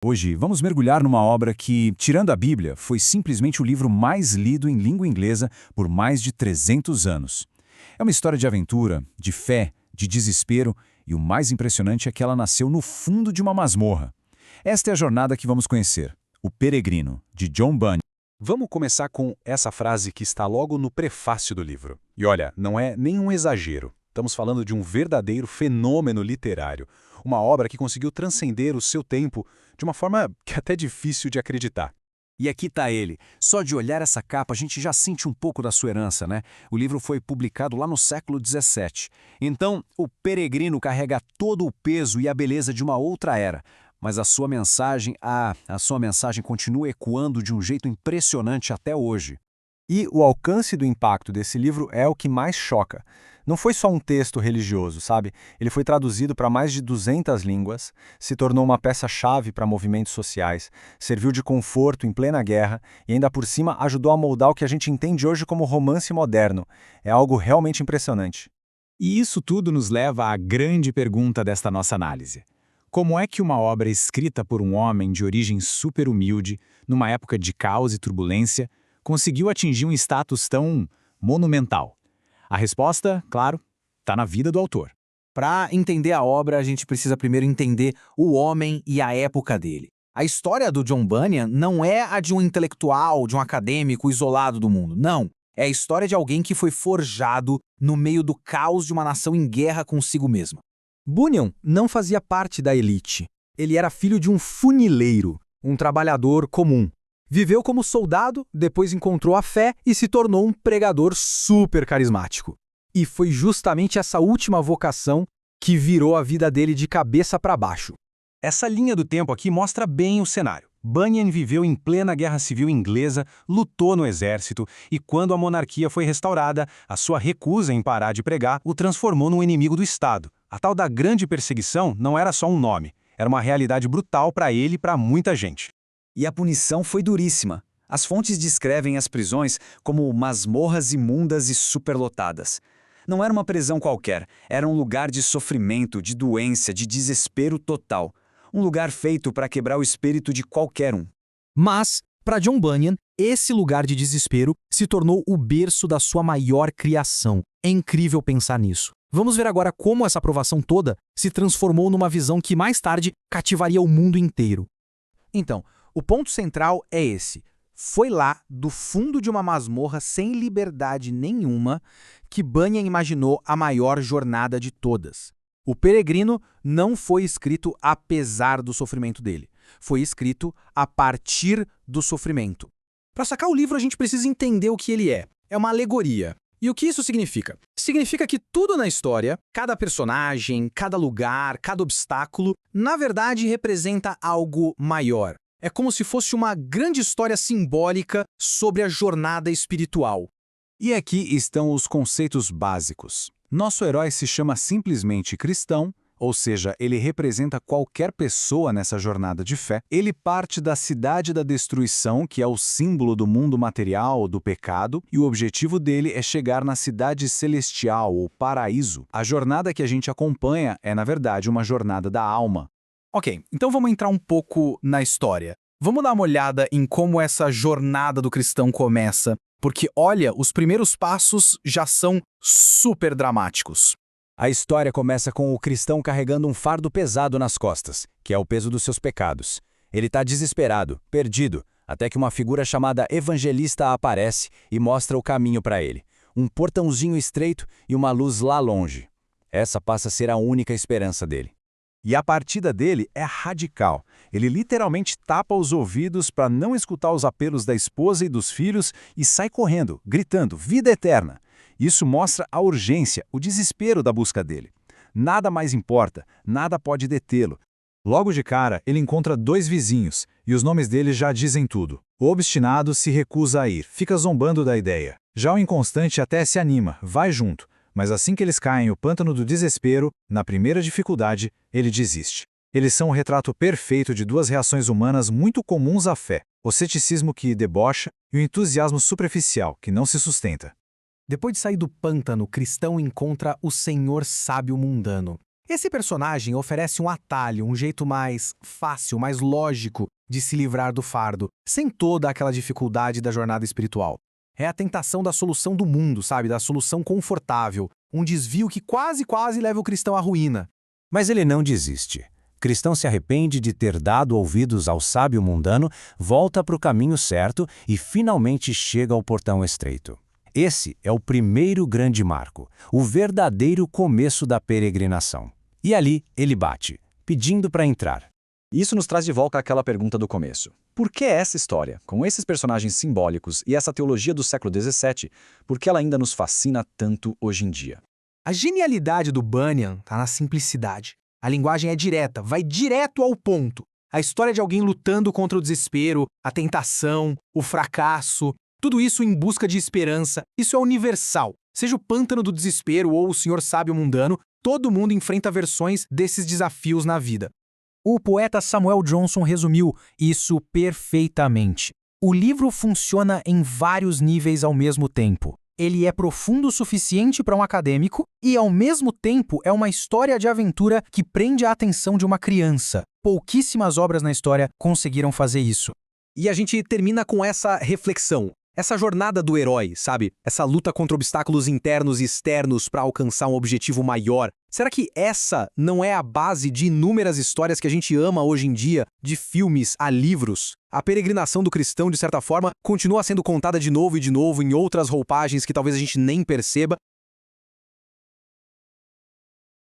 Hoje, vamos mergulhar numa obra que, tirando a Bíblia, foi simplesmente o livro mais lido em língua inglesa por mais de 300 anos. É uma história de aventura, de fé, de desespero e o mais impressionante é que ela nasceu no fundo de uma masmorra. Esta é a jornada que vamos conhecer, O Peregrino, de John Bunyan. Vamos começar com essa frase que está logo no prefácio do livro. E olha, não é nenhum exagero. Estamos falando de um verdadeiro fenômeno literário. Uma obra que conseguiu transcender o seu tempo de uma forma que é até difícil de acreditar. E aqui está ele. Só de olhar essa capa a gente já sente um pouco da sua herança, né? O livro foi publicado lá no século XVII. Então, O Peregrino carrega todo o peso e a beleza de uma outra era. Mas a sua mensagem, a sua mensagem continua ecoando de um jeito impressionante até hoje. E o alcance do impacto desse livro é o que mais choca. Não foi só um texto religioso, sabe? Ele foi traduzido para mais de 200 línguas, se tornou uma peça-chave para movimentos sociais, serviu de conforto em plena guerra e ainda por cima ajudou a moldar o que a gente entende hoje como romance moderno. É algo realmente impressionante. E isso tudo nos leva à grande pergunta desta nossa análise. Como é que uma obra escrita por um homem de origem super humilde, numa época de caos e turbulência, conseguiu atingir um status tão monumental? A resposta, claro, está na vida do autor. Para entender a obra, a gente precisa primeiro entender o homem e a época dele. A história do John Bunyan não é a de um intelectual, de um acadêmico isolado do mundo. Não. É a história de alguém que foi forjado no meio do caos de uma nação em guerra consigo mesma. Bunyan não fazia parte da elite. Ele era filho de um funileiro, um trabalhador comum. Viveu como soldado, depois encontrou a fé e se tornou um pregador super carismático. E foi justamente essa última vocação que virou a vida dele de cabeça para baixo. Essa linha do tempo aqui mostra bem o cenário. Bunyan viveu em plena Guerra Civil Inglesa, lutou no exército e quando a monarquia foi restaurada, a sua recusa em parar de pregar o transformou num inimigo do Estado. A tal da grande perseguição não era só um nome, era uma realidade brutal para ele e para muita gente. E a punição foi duríssima. As fontes descrevem as prisões como masmorras imundas e superlotadas. Não era uma prisão qualquer, era um lugar de sofrimento, de doença, de desespero total. Um lugar feito para quebrar o espírito de qualquer um. Mas, para John Bunyan, esse lugar de desespero se tornou o berço da sua maior criação. É incrível pensar nisso. Vamos ver agora como essa provação toda se transformou numa visão que mais tarde cativaria o mundo inteiro. Então, o ponto central é esse. Foi lá, do fundo de uma masmorra sem liberdade nenhuma, que Bunyan imaginou a maior jornada de todas. O Peregrino não foi escrito apesar do sofrimento dele. Foi escrito a partir do sofrimento. Para sacar o livro, a gente precisa entender o que ele é. É uma alegoria. E o que isso significa? Significa que tudo na história, cada personagem, cada lugar, cada obstáculo, na verdade representa algo maior. É como se fosse uma grande história simbólica sobre a jornada espiritual. E aqui estão os conceitos básicos. Nosso herói se chama simplesmente cristão, ou seja, ele representa qualquer pessoa nessa jornada de fé. Ele parte da cidade da destruição, que é o símbolo do mundo material, do pecado, e o objetivo dele é chegar na cidade celestial, ou paraíso. A jornada que a gente acompanha é, na verdade, uma jornada da alma. Ok, então vamos entrar um pouco na história. Vamos dar uma olhada em como essa jornada do cristão começa, porque, olha, os primeiros passos já são super dramáticos. A história começa com o cristão carregando um fardo pesado nas costas, que é o peso dos seus pecados. Ele está desesperado, perdido, até que uma figura chamada evangelista aparece e mostra o caminho para ele. Um portãozinho estreito e uma luz lá longe. Essa passa a ser a única esperança dele. E a partida dele é radical. Ele literalmente tapa os ouvidos para não escutar os apelos da esposa e dos filhos e sai correndo, gritando, vida eterna. Isso mostra a urgência, o desespero da busca dele. Nada mais importa, nada pode detê-lo. Logo de cara, ele encontra dois vizinhos, e os nomes deles já dizem tudo. O obstinado se recusa a ir, fica zombando da ideia. Já o inconstante até se anima, vai junto. Mas assim que eles caem no pântano do desespero, na primeira dificuldade, ele desiste. Eles são o retrato perfeito de duas reações humanas muito comuns à fé: o ceticismo que debocha e o entusiasmo superficial que não se sustenta. Depois de sair do pântano, o cristão encontra o Senhor sábio mundano. Esse personagem oferece um atalho, um jeito mais fácil, mais lógico de se livrar do fardo, sem toda aquela dificuldade da jornada espiritual. É a tentação da solução do mundo, sabe? Da solução confortável, um desvio que quase leva o cristão à ruína. Mas ele não desiste. Cristão se arrepende de ter dado ouvidos ao sábio mundano, volta para o caminho certo e finalmente chega ao portão estreito. Esse é o primeiro grande marco, o verdadeiro começo da peregrinação. E ali ele bate, pedindo para entrar. Isso nos traz de volta àquela pergunta do começo. Por que essa história, com esses personagens simbólicos e essa teologia do século XVII, por que ela ainda nos fascina tanto hoje em dia? A genialidade do Bunyan está na simplicidade. A linguagem é direta, vai direto ao ponto. A história de alguém lutando contra o desespero, a tentação, o fracasso, tudo isso em busca de esperança, isso é universal. Seja o pântano do desespero ou o senhor sábio mundano, todo mundo enfrenta versões desses desafios na vida. O poeta Samuel Johnson resumiu isso perfeitamente. O livro funciona em vários níveis ao mesmo tempo. Ele é profundo o suficiente para um acadêmico e, ao mesmo tempo, é uma história de aventura que prende a atenção de uma criança. Pouquíssimas obras na história conseguiram fazer isso. E a gente termina com essa reflexão. Essa jornada do herói, sabe? Essa luta contra obstáculos internos e externos para alcançar um objetivo maior. Será que essa não é a base de inúmeras histórias que a gente ama hoje em dia, de filmes a livros? A peregrinação do cristão, de certa forma, continua sendo contada de novo e de novo em outras roupagens que talvez a gente nem perceba,